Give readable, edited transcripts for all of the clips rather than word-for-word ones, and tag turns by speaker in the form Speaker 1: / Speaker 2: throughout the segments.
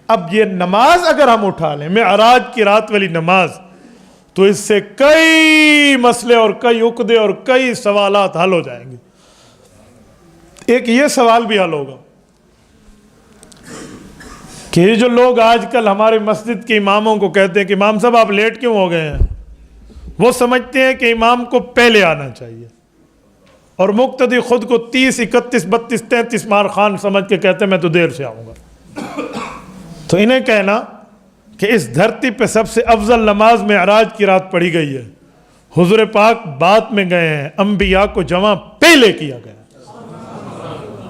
Speaker 1: اب یہ نماز اگر ہم اٹھا لیں معراج کی رات والی نماز، تو اس سے کئی مسئلے اور کئی عقدے اور کئی سوالات حل ہو جائیں گے۔ ایک یہ سوال بھی حل ہوگا کہ یہ جو لوگ آج کل ہمارے مسجد کے اماموں کو کہتے ہیں کہ امام صاحب آپ لیٹ کیوں ہو گئے ہیں، وہ سمجھتے ہیں کہ امام کو پہلے آنا چاہیے، اور مقتدی خود کو 30 31 32 33 مار خان سمجھ کے کہتے ہیں میں تو دیر سے آؤں گا۔ تو انہیں کہنا کہ اس دھرتی پہ سب سے افضل نماز معراج کی رات پڑھی گئی ہے، حضور پاک بعد میں گئے ہیں، انبیاء کو جمع پہلے کیا گیا،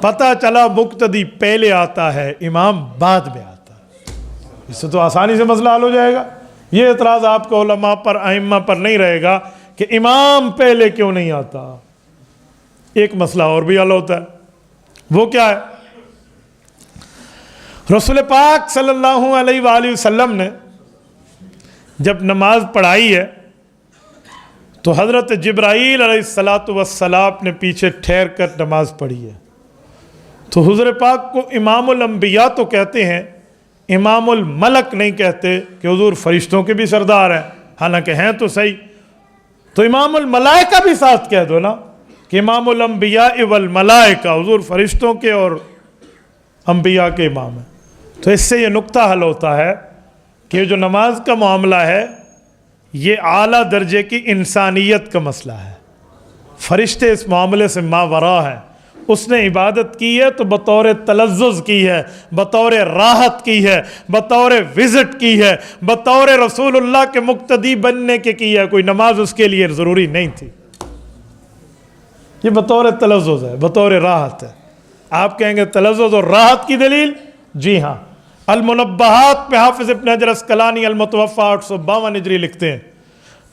Speaker 1: پتہ چلا مقتدی پہلے آتا ہے امام بعد میں آتا ہے، اس سے تو آسانی سے مسئلہ حل ہو جائے گا۔ یہ اعتراض آپ کو علماء پر ائمہ پر نہیں رہے گا کہ امام پہلے کیوں نہیں آتا۔ ایک مسئلہ اور بھی حل ہوتا ہے، وہ کیا ہے؟ رسول پاک صلی اللہ علیہ وآلہ وسلم نے جب نماز پڑھائی ہے تو حضرت جبرائیل علیہ السلام نے پیچھے ٹھہر کر نماز پڑھی ہے، تو حضور پاک کو امام الانبیاء تو کہتے ہیں، امام الملک نہیں کہتے کہ حضور فرشتوں کے بھی سردار ہیں، حالانکہ ہیں تو صحیح، تو امام الملائکہ بھی ساتھ کہہ دو نا کہ امام الانبیاء والملائکہ، حضور فرشتوں کے اور انبیاء کے امام ہیں۔ تو اس سے یہ نقطہ حل ہوتا ہے کہ جو نماز کا معاملہ ہے یہ اعلیٰ درجے کی انسانیت کا مسئلہ ہے، فرشتے اس معاملے سے ماوراء ہیں، اس نے عبادت کی ہے تو بطور تلذذ کی ہے، بطور راحت کی ہے، بطور وزٹ کی ہے، بطور رسول اللہ کے مقتدی بننے کے کی ہے، کوئی نماز اس کے لیے ضروری نہیں تھی، یہ بطور تلذذ ہے، بطور راحت ہے۔ آپ کہیں گے تلذذ اور راحت کی دلیل؟ جی ہاں، المنبہات پہ حافظ ابن حجر اسقلانی المتوفی 852 ہجری لکھتے ہیں،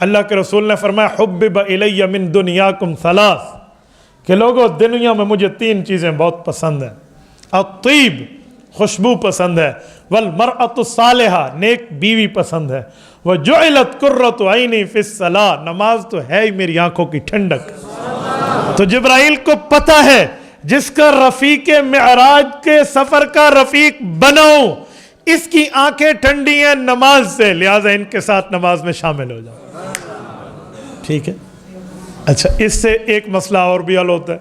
Speaker 1: اللہ کے رسول نے فرمایا حبب الی من دنیاکم ثلاث، کہ لوگوں دنیا میں مجھے 3 چیزیں بہت پسند ہیں، الطیب خوشبو پسند ہے، والمرأة الصالحہ نیک بیوی پسند ہے، وجعلت قرۃ عینی فی الصلاۃ نماز تو ہے ہی میری آنکھوں کی ٹھنڈک۔ تو جبرائیل کو پتہ ہے جس کا رفیق معراج کے سفر کا رفیق بناؤں اس کی آنکھیں ٹھنڈی ہیں نماز سے، لہٰذا ان کے ساتھ نماز میں شامل ہو جاؤ، ٹھیک ہے۔ اچھا، اس سے ایک مسئلہ اور بھی حل ہوتا ہے،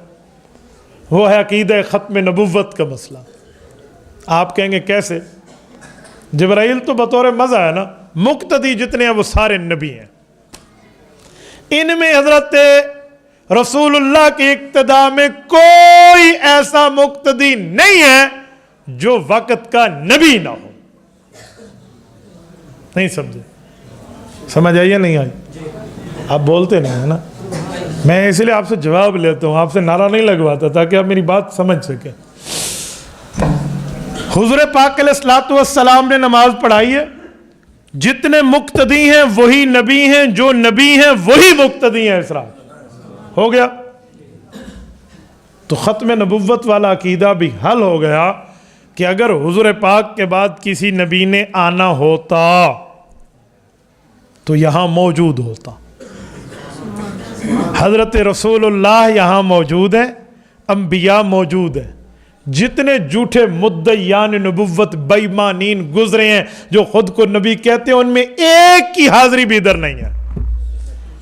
Speaker 1: وہ ہے عقیدہ ختم نبوت کا مسئلہ۔ آپ کہیں گے کیسے؟ جبرائیل تو بطور مزہ ہے نا، مقتدی جتنے ہیں وہ سارے نبی ہیں، ان میں حضرت رسول اللہ کی اقتداء میں کوئی ایسا مقتدی نہیں ہے جو وقت کا نبی نہ ہو۔ نہیں سمجھے؟ سمجھ آئی یا نہیں آئی؟ آپ بولتے نہیں ہیں نا، میں اس لیے آپ سے جواب لیتا ہوں، آپ سے نعرہ نہیں لگواتا تاکہ آپ میری بات سمجھ سکیں۔ حضور پاک علیہ السلام نے نماز پڑھائی ہے، جتنے مقتدی ہیں وہی نبی ہیں، جو نبی ہیں وہی مقتدی ہیں، اس رات ہو گیا۔ تو ختم نبوت والا عقیدہ بھی حل ہو گیا کہ اگر حضور پاک کے بعد کسی نبی نے آنا ہوتا تو یہاں موجود ہوتا، حضرت رسول اللہ یہاں موجود ہیں، انبیاء موجود ہیں، جتنے جھوٹے مدعیان نبوت بے ایمانین گزرے ہیں جو خود کو نبی کہتے ہیں، ان میں ایک کی حاضری بھی ادھر نہیں ہے،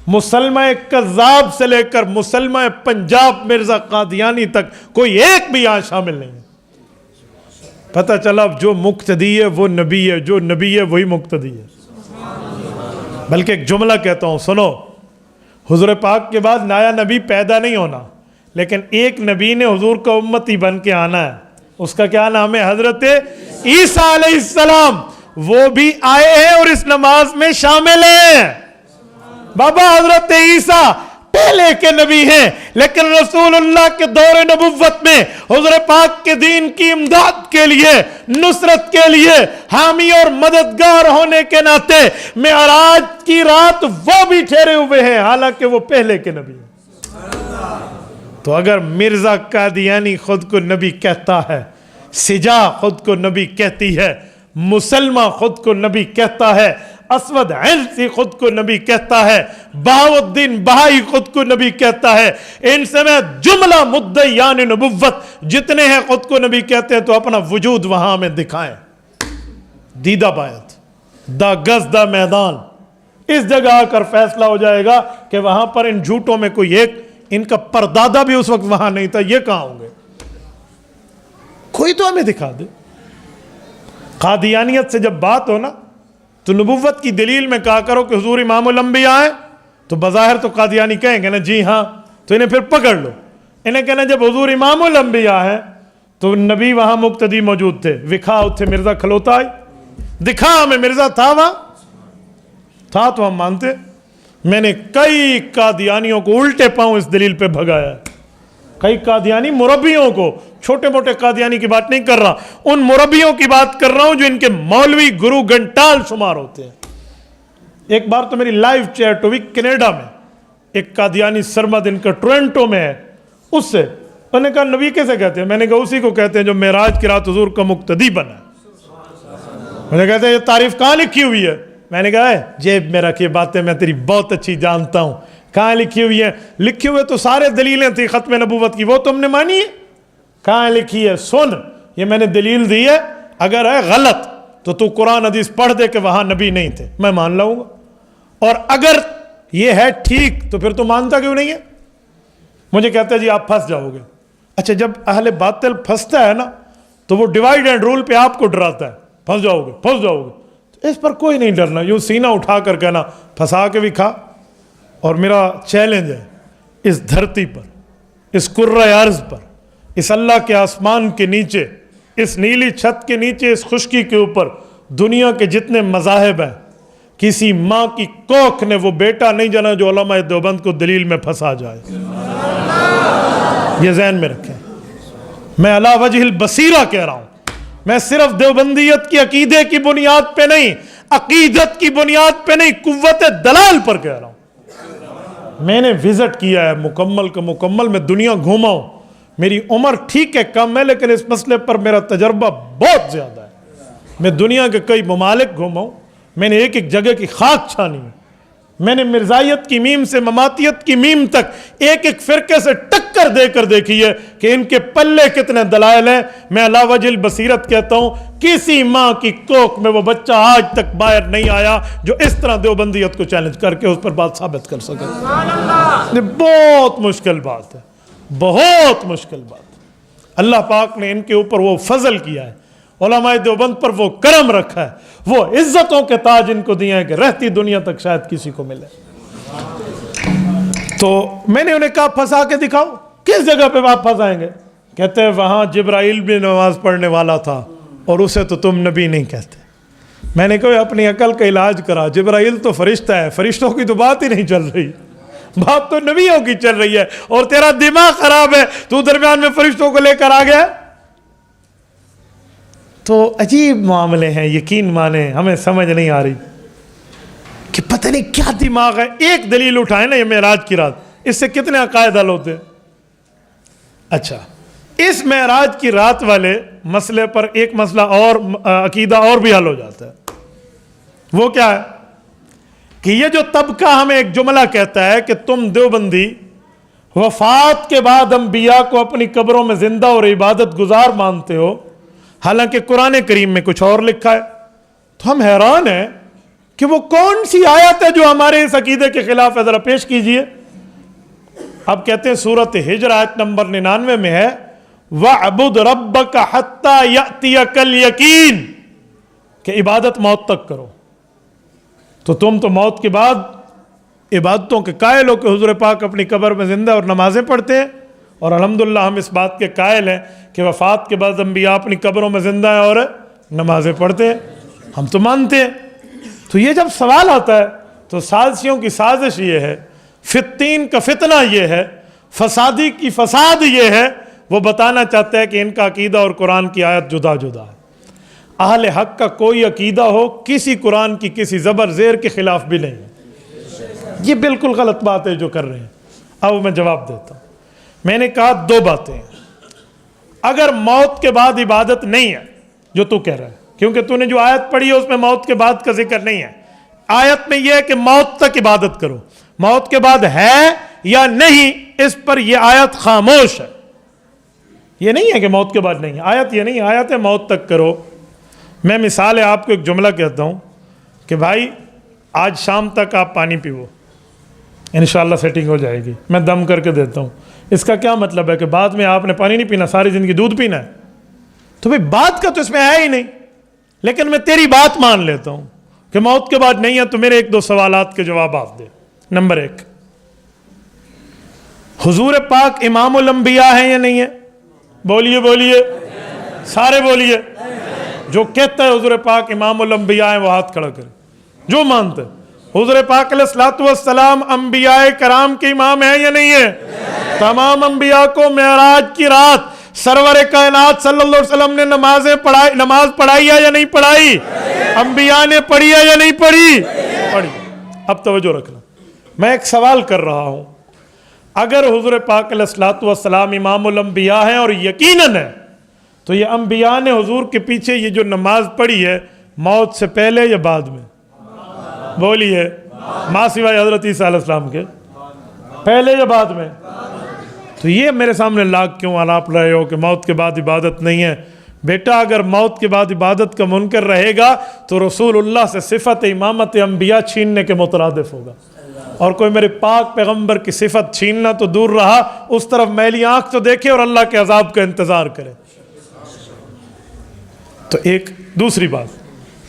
Speaker 1: مسلمہ کذاب سے لے کر مسلمہ پنجاب مرزا قادیانی تک کوئی ایک بھی یہاں شامل نہیں ہے۔ پتہ چلا جو مقتدی ہے وہ نبی ہے، جو نبی ہے وہی مقتدی ہے۔ بلکہ ایک جملہ کہتا ہوں سنو، حضور پاک کے بعد نیا نبی پیدا نہیں ہونا، لیکن ایک نبی نے حضور کا امتی بن کے آنا ہے، اس کا کیا نام ہے؟ حضرت عیسیٰ علیہ السلام، وہ بھی آئے ہیں اور اس نماز میں شامل ہیں۔ بابا حضرت عیسیٰ پہلے کے نبی ہیں، لیکن رسول اللہ کے دور نبوت میں حضور پاک کے دین کی امداد کے لیے، نصرت کے لیے حامی اور مددگار ہونے کے ناطے معراج کی رات وہ بھی ٹھہرے ہوئے ہیں، حالانکہ وہ پہلے کے نبی ہیں۔ تو اگر مرزا قادیانی خود کو نبی کہتا ہے، سجا خود کو نبی کہتی ہے، مسلمہ خود کو نبی کہتا ہے، اسود عنسی خود کو نبی کہتا ہے، بہاؤالدین بہائی خود کو نبی کہتا ہے، ان سمیت جملہ مدعیان نبوت جتنے ہیں خود کو نبی کہتے ہیں، تو اپنا وجود وہاں میں دکھائیں۔ دیدہ بیعت، دا گز دا میدان، اس جگہ آ کر فیصلہ ہو جائے گا کہ وہاں پر ان جھوٹوں میں کوئی ایک، ان کا پردادا بھی اس وقت وہاں نہیں تھا، یہ کہاں ہوں گے؟ کوئی تو ہمیں دکھا دے۔ قادیانیت سے جب بات ہو نا تو نبوت کی دلیل میں کہا کرو کہ حضور امام الانبیاء ہیں، تو بظاہر تو قادیانی کہیں گے نا جی ہاں، تو انہیں پھر پکڑ لو۔ انہیں کہنا جب حضور امام الانبیاء ہیں تو نبی وہاں مقتدی موجود تھے، وکھا اتھے مرزا کھلوتا آئی، دکھا ہمیں مرزا تھا وہاں، تھا تو ہم مانتے۔ میں نے کئی قادیانیوں کو الٹے پاؤں اس دلیل پہ بھگایا ہے، کئی قادیانی مربیوں کو، چھوٹے موٹے قادیانی کی بات نہیں کر رہا، ان مربیوں کی بات کر رہا ہوں جو ان کے مولوی گرو گھنٹال شمار ہوتے ہیں۔ ایک بار تو میری لائیو چیٹ ہوئی کینیڈا میں، ایک قادیانی سرمد ان کا ٹورنٹو میں ہے، اس سے انہوں نے کہا نبی کیسے کہتے ہیں؟ میں نے کہا اسی کو کہتے ہیں جو معراج کی رات حضور کا مقتدی بنا ہے۔ میں نے کہتے ہیں یہ تعریف کہاں لکھی ہوئی ہے؟ میں نے کہا ہے جیب میں رکھ، یہ باتیں میں تیری بہت اچھی جانتا ہوں، کہاں لکھی ہوئی ہیں؟ لکھی ہوئے تو سارے دلیلیں تھی ختم نبوت کی، وہ تم نے مانی ہے؟ کہاں لکھی ہے؟ سن، یہ میں نے دلیل دی ہے، اگر ہے غلط تو قرآن حدیث پڑھ دے کہ وہاں نبی نہیں تھے، میں مان لاؤں گا، اور اگر یہ ہے ٹھیک تو پھر تو مانتا کیوں نہیں ہے؟ مجھے کہتا ہے جی آپ پھنس جاؤ گے۔ اچھا جب اہل باطل پھنستا ہے نا تو وہ ڈیوائیڈ اینڈ رول پہ آپ کو ڈراتا ہے، پھنس جاؤ گے پھنس جاؤ گے، تو اس پر کوئی نہیں ڈرنا، یوں سینہ اٹھا کر کہنا پھنسا کے بھی کھا۔ اور میرا چیلنج ہے اس دھرتی پر، اس کرۂ ارض پر، اس اللہ کے آسمان کے نیچے، اس نیلی چھت کے نیچے، اس خشکی کے اوپر، دنیا کے جتنے مذاہب ہیں، کسی ماں کی کوکھ نے وہ بیٹا نہیں جنا جو علماء دیوبند کو دلیل میں پھنسا جائے۔ یہ ذہن میں رکھیں، میں علی وجہ البصیرہ کہہ رہا ہوں، میں صرف دیوبندیت کی عقیدے کی بنیاد پہ نہیں، عقیدت کی بنیاد پہ نہیں، قوت دلال پر کہہ رہا ہوں۔ میں نے وزٹ کیا ہے مکمل کا مکمل، میں دنیا گھوما ہوں، میری عمر ٹھیک ہے کم ہے لیکن اس مسئلے پر میرا تجربہ بہت زیادہ ہے۔ میں دنیا کے کئی ممالک گھوما ہوں، میں نے ایک ایک جگہ کی خاک چھانی ہے، میں نے مرزائیت کی میم سے مماتیت کی میم تک ایک ایک فرقے سے ٹکر دے کر دیکھی ہے کہ ان کے پلے کتنے دلائل ہیں۔ میں علی وجہ البصیرت کہتا ہوں، کسی ماں کی کوکھ میں وہ بچہ آج تک باہر نہیں آیا جو اس طرح دیوبندیت کو چیلنج کر کے اس پر بات ثابت کر سکے۔ یہ بہت مشکل بات ہے، بہت مشکل بات ہے۔ اللہ پاک نے ان کے اوپر وہ فضل کیا ہے، علماء دیوبند پر وہ کرم رکھا ہے، وہ عزتوں کے تاج ان کو دیے ہیں کہ رہتی دنیا تک شاید کسی کو ملے۔ تو میں نے انہیں کہا پھنسا کے دکھاؤ، کس جگہ پہ آپ پھنسائیں گے؟ کہتے ہیں وہاں جبرائیل بھی نماز پڑھنے والا تھا اور اسے تو تم نبی نہیں کہتے۔ میں نے کہا اپنی عقل کا علاج کرا، جبرائیل تو فرشتہ ہے، فرشتوں کی تو بات ہی نہیں چل رہی، بات تو نبیوں کی چل رہی ہے، اور تیرا دماغ خراب ہے، تو درمیان میں فرشتوں کو لے کر آ گیا۔ تو عجیب معاملے ہیں، یقین مانیں ہمیں سمجھ نہیں آ رہی کہ پتہ نہیں کیا دماغ ہے۔ ایک دلیل اٹھائے نا یہ معراج کی رات، اس سے کتنے عقائد حل ہوتے ہیں۔ اچھا اس معراج کی رات والے مسئلے پر ایک مسئلہ اور، عقیدہ اور بھی حل ہو جاتا ہے۔ وہ کیا ہے کہ یہ جو طبقہ ہمیں ایک جملہ کہتا ہے کہ تم دیوبندی وفات کے بعد انبیاء کو اپنی قبروں میں زندہ اور عبادت گزار مانتے ہو، حالانکہ قرآن کریم میں کچھ اور لکھا ہے، تو ہم حیران ہیں کہ وہ کون سی آیت ہے جو ہمارے اس عقیدے کے خلاف ہے، ذرا پیش کیجئے۔ اب کہتے ہیں سورۃ ہجر آیت نمبر 99 میں ہے وَعْبُدْ رَبَّكَ حَتَّى يَأْتِيَكَ الْيَقِينَ، کہ عبادت موت تک کرو۔ تو تم تو موت کے بعد عبادتوں کے قائل ہو کہ حضور پاک اپنی قبر میں زندہ اور نمازیں پڑھتے ہیں، اور الحمدللہ ہم اس بات کے قائل ہیں کہ وفات کے بعد انبیاء اپنی قبروں میں زندہ ہیں اور نمازیں پڑھتے ہیں، ہم تو مانتے ہیں۔ تو یہ جب سوال آتا ہے تو سازشیوں کی سازش یہ ہے، فتین کا فتنہ یہ ہے، فسادی کی فساد یہ ہے، وہ بتانا چاہتا ہے کہ ان کا عقیدہ اور قرآن کی آیت جدا جدا ہے۔ اہل حق کا کوئی عقیدہ ہو کسی قرآن کی کسی زبر زیر کے خلاف بھی نہیں ہے۔ یہ بالکل غلط بات ہے جو کر رہے ہیں۔ اب میں جواب دیتا ہوں۔ میں نے کہا دو باتیں ہیں، اگر موت کے بعد عبادت نہیں ہے جو تو کہہ رہا ہے، کیونکہ تو نے جو آیت پڑھی ہے اس میں موت کے بعد کا ذکر نہیں ہے، آیت میں یہ ہے کہ موت تک عبادت کرو، موت کے بعد ہے یا نہیں اس پر یہ آیت خاموش ہے۔ یہ نہیں ہے کہ موت کے بعد نہیں ہے، آیت یہ نہیں، آیت ہے موت تک کرو۔ میں مثال ہے آپ کو ایک جملہ کہتا ہوں کہ بھائی آج شام تک آپ پانی پیو، انشاءاللہ سیٹنگ ہو جائے گی، میں دم کر کے دیتا ہوں۔ اس کا کیا مطلب ہے کہ بعد میں آپ نے پانی نہیں پینا، ساری زندگی دودھ پینا ہے؟ تو بھئی بات کا تو اس میں ہے ہی نہیں، لیکن میں تیری بات مان لیتا ہوں کہ موت کے بعد نہیں ہے، تو میرے ایک دو سوالات کے جواب آپ دے۔ نمبر 1، حضور پاک امام الانبیاء ہیں یا نہیں ہے؟ بولیے بولیے، سارے بولیے۔ جو کہتا ہے حضور پاک امام الانبیاء ہیں وہ ہاتھ کھڑا کرے۔ جو مانتا ہے حضور پاک علیہ الصلوۃ والسلام انبیاء کرام کے امام ہیں یا نہیں ہے؟ تمام انبیاء کو معراج کی رات سرور کائنات صلی اللہ علیہ وسلم نے نماز پڑھائی ہے یا نہیں پڑھائی؟ انبیاء نے پڑھی ہے یا نہیں پڑھی؟ پڑھی۔ اب توجہ رکھنا، میں ایک سوال کر رہا ہوں، اگر حضور پاک علیہ الصلوۃ والسلام امام الانبیاء ہیں اور یقیناً ہے، تو یہ انبیاء نے حضور کے پیچھے یہ جو نماز پڑھی ہے موت سے پہلے یا بعد میں؟ بولیے، ماں سوائے حضرت عیسیٰ علیہ السلام کے، پہلے یا بعد میں؟ تو یہ میرے سامنے لاکھ کیوں آلاپ رہے ہو کہ موت کے بعد عبادت نہیں ہے؟ بیٹا اگر موت کے بعد عبادت کا منکر رہے گا تو رسول اللہ سے صفت امامت انبیاء چھیننے کے مترادف ہوگا، اور کوئی میرے پاک پیغمبر کی صفت چھیننا تو دور رہا، اس طرف میلی آنکھ تو دیکھے اور اللہ کے عذاب کا انتظار کرے۔ تو ایک دوسری بات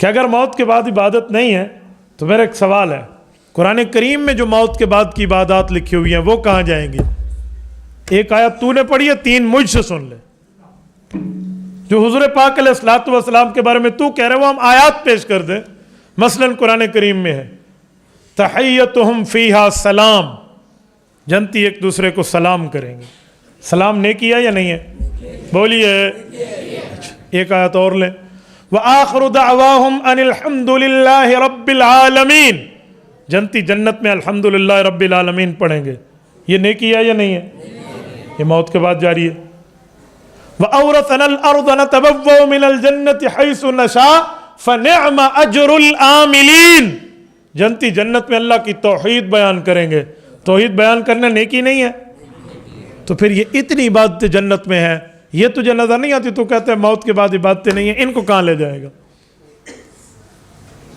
Speaker 1: کہ اگر موت کے بعد عبادت نہیں ہے تو میرا ایک سوال ہے، قرآن کریم میں جو موت کے بعد کی عبادات لکھی ہوئی ہیں وہ کہاں جائیں گی؟ ایک آیت تو نے پڑھی ہے، 3 مجھ سے سن لے۔ جو حضور پاک علیہ الصلوۃ والسلام کے بارے میں تو کہہ رہے وہ ہم آیات پیش کر دیں۔ مثلا قرآن کریم میں ہے تحیتہم فیہا سلام، جنتی ایک دوسرے کو سلام کریں گے۔ سلام نیکی ہے یا نہیں ہے؟ بولیے۔ ایک آیت اور لیں، وآخر دعواہم ان الحمد للہ رب العالمین، جنتی جنت میں الحمدللہ رب العالمین پڑھیں گے۔ یہ نیکی ہے یا نہیں ہے؟ یہ موت کے بعد جاری ہے۔ وَأَوْرَثَنَا الْأَرْضَ نَتَبَوَّأُ مِنَ الْجَنَّةِ حَيْثُ نَشَاءُ فَنِعْمَ أَجْرُ الْعَامِلِينَ، جنتی جنت میں اللہ کی توحید بیان کریں گے۔ توحید بیان کرنا نیکی نہیں ہے؟ تو پھر یہ اتنی عبادتیں جنت میں ہیں، یہ تجھے نظر نہیں آتی؟ تو کہتے ہیں موت کے بعد عبادتیں نہیں ہیں، ان کو کہاں لے جائے گا؟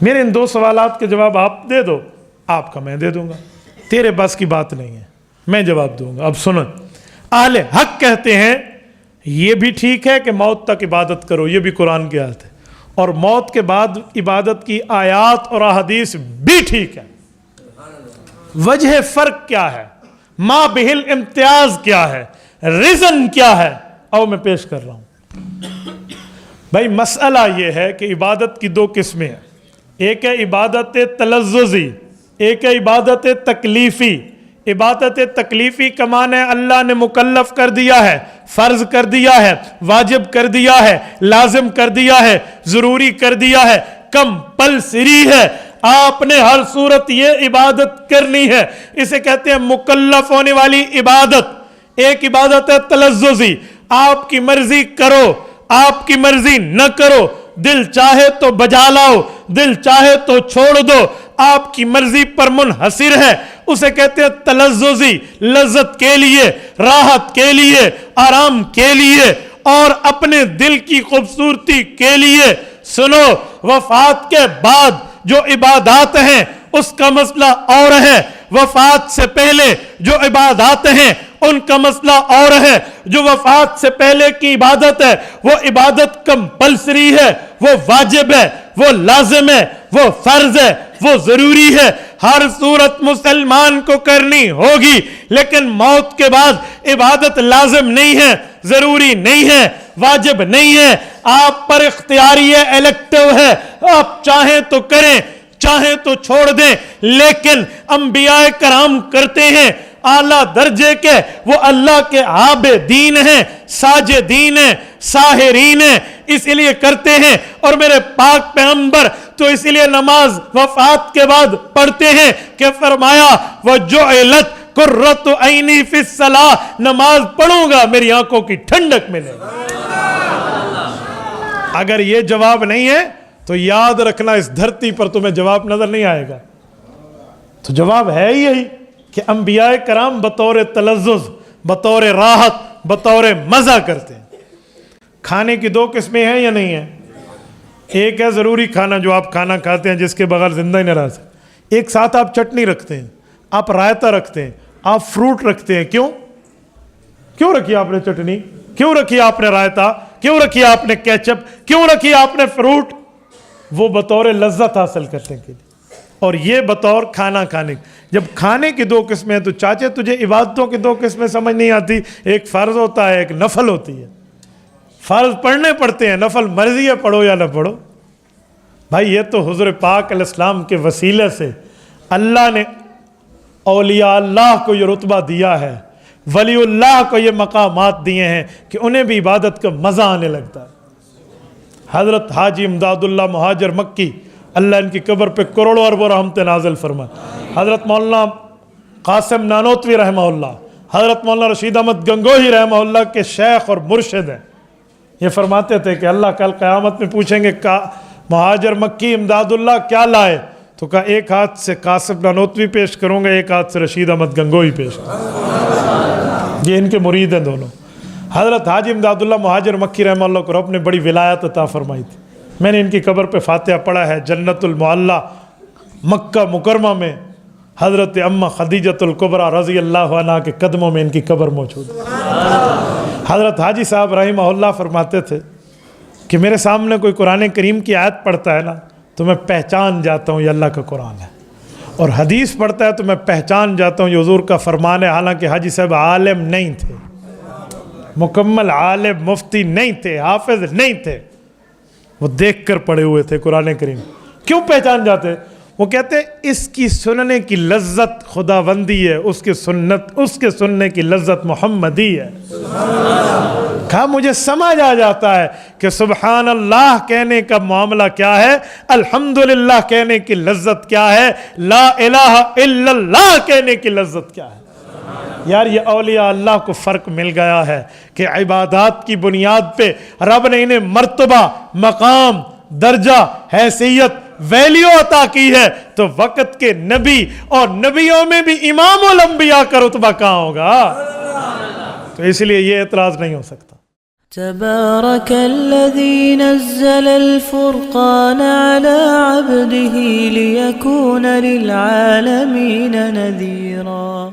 Speaker 1: میرے ان 2 سوالات کے جواب آپ دے دو، آپ کا میں دے دوں گا، تیرے بس کی بات نہیں ہے، میں جواب دوں گا۔ اب سنو، اہل حق کہتے ہیں یہ بھی ٹھیک ہے کہ موت تک عبادت کرو، یہ بھی قرآن کی آیت ہے، اور موت کے بعد عبادت کی آیات اور احادیث بھی ٹھیک ہے۔ وجہ فرق کیا ہے؟ ما بہل امتیاز کیا ہے؟ ریزن کیا ہے؟ او میں پیش کر رہا ہوں۔ بھائی مسئلہ یہ ہے کہ عبادت کی 2 قسمیں ہیں، ایک ہے عبادت تلذذی، ایک ہے عبادت تکلیفی۔ عبادت تکلیفی کا معنی اللہ نے مکلف کر دیا ہے، فرض کر دیا ہے، واجب کر دیا ہے، لازم کر دیا ہے، ضروری کر دیا ہے، کمپلسری ہے، آپ نے ہر صورت یہ عبادت کرنی ہے، اسے کہتے ہیں مکلف ہونے والی عبادت۔ ایک عبادت ہے تلذذی، آپ کی مرضی کرو، آپ کی مرضی نہ کرو، دل چاہے تو بجا لاؤ، دل چاہے تو چھوڑ دو، آپ کی مرضی پر منحصر ہے، اسے کہتے ہیں تلذذی، لذت کے لیے، راحت کے لیے، آرام کے لیے، اور اپنے دل کی خوبصورتی کے لیے۔ سنو، وفات کے بعد جو عبادات ہیں اس کا مسئلہ اور ہے، وفات سے پہلے جو عبادات ہیں ان کا مسئلہ اور ہے۔ جو وفات سے پہلے کی عبادت ہے وہ عبادت کمپلسری ہے، وہ واجب ہے، وہ لازم ہے، وہ فرض ہے، وہ ضروری ہے، ہر صورت مسلمان کو کرنی ہوگی۔ لیکن موت کے بعد عبادت لازم نہیں ہے، ضروری نہیں ہے، واجب نہیں ہے، آپ پر اختیاری ہے، الیکٹو ہے، آپ چاہیں تو کریں، چاہیں تو چھوڑ دیں۔ لیکن انبیاء کرام کرتے ہیں، اعلیٰ درجے کے، وہ اللہ کے عابدین ہیں، ساجدین ہیں، ساحرین ہیں، اس لیے کرتے ہیں۔ اور میرے پاک پیغمبر تو اس لیے نماز وفات کے بعد پڑھتے ہیں کہ فرمایا وَجُعِلَتْ قُرَّتُ عَيْنِي فِي الصَّلَاةِ، نماز پڑھوں گا میری آنکھوں کی ٹھنڈک ملے گی۔ اگر یہ جواب نہیں ہے تو یاد رکھنا اس دھرتی پر تمہیں جواب نظر نہیں آئے گا۔ تو جواب ہے یہی کہ انبیاء کرام بطور تلذذ، بطور راحت، بطور مزہ کرتے ہیں۔ کھانے کی 2 قسمیں ہیں یا نہیں ہیں؟ ایک ہے ضروری کھانا جو آپ کھانا کھاتے ہیں جس کے بغیر زندہ ہی نہ رہ سکتے، ایک ساتھ آپ چٹنی رکھتے ہیں، آپ رائتا رکھتے ہیں، آپ فروٹ رکھتے ہیں. کیوں رکھی آپ نے چٹنی؟ کیوں رکھی آپ نے رائتا؟ کیوں رکھی آپ نے کیچپ؟ کیوں رکھی آپ نے فروٹ؟ وہ بطور لذت حاصل کرنے کے لیے، اور یہ بطور کھانا کھانے. جب کھانے کی دو قسمیں ہیں تو چاچے تجھے عبادتوں کی دو قسمیں سمجھ نہیں آتی، ایک فرض ہوتا ہے، ایک نفل ہوتی ہے. فرض پڑھنے پڑتے ہیں، نفل مرضی ہے پڑھو یا نہ پڑھو. بھائی یہ تو حضور پاک علیہ السلام کے وسیلے سے اللہ نے اولیاء اللہ کو یہ رتبہ دیا ہے، ولی اللہ کو یہ مقامات دیے ہیں کہ انہیں بھی عبادت کا مزہ آنے لگتا ہے. حضرت حاجی امداد اللہ مہاجر مکی، اللہ ان کی قبر پہ کروڑوں اربوں رحمت نازل فرمائے. حضرت مولانا قاسم نانوتوی رحمہ اللہ، حضرت مولانا رشید احمد گنگوہی رحمہ اللہ کے شیخ اور مرشد ہیں. یہ فرماتے تھے کہ اللہ کل قیامت میں پوچھیں گے مہاجر مکی امداد اللہ کیا لائے؟ تو کہا ایک ہاتھ سے قاسم نانوتوی پیش کروں گا، ایک ہاتھ سے رشید احمد گنگوہی پیش کروں گا. یہ ان کے مرید ہیں دونوں. حضرت حاجی امداد اللہ مہاجر مکی رحمہ اللہ کو رب نے بڑی ولایت عطا فرمائی تھی. میں نے ان کی قبر پہ فاتحہ پڑھا ہے. جنت المعلیٰ مکہ مکرمہ میں حضرت اماں خدیجۃ الکبریٰ رضی اللہ عنہا کے قدموں میں ان کی قبر موجود ہے. حضرت حاجی صاحب رحمہ اللہ فرماتے تھے کہ میرے سامنے کوئی قرآن کریم کی آیت پڑھتا ہے نا تو میں پہچان جاتا ہوں یہ اللہ کا قرآن ہے، اور حدیث پڑھتا ہے تو میں پہچان جاتا ہوں یہ حضور کا فرمان ہے. حالانکہ حاجی صاحب عالم نہیں تھے، مکمل عالم مفتی نہیں تھے، حافظ نہیں تھے، وہ دیکھ کر پڑھے ہوئے تھے قرآن کریم. کیوں پہچان جاتے؟ وہ کہتے اس کی سننے کی لذت خداوندی ہے، اس کے سننے کی لذت محمدی ہے. کہا مجھے سمجھ آ جاتا ہے کہ سبحان اللہ کہنے کا معاملہ کیا ہے، الحمدللہ کہنے کی لذت کیا ہے، لا الہ الا اللہ کہنے کی لذت کیا ہے. یار یہ اولیاء اللہ کو فرق مل گیا ہے کہ عبادات کی بنیاد پہ رب نے انہیں مرتبہ، مقام، درجہ، حیثیت، ویلیو عطا کی ہے. تو وقت کے نبی اور نبیوں میں بھی امام الانبیاء کا رتبہ کہاں ہوگا؟ تو اس لیے یہ اعتراض نہیں ہو سکتا.
Speaker 2: تبارك الذي نزل الفرقان على عبده ليكون للعالمين نذيرا.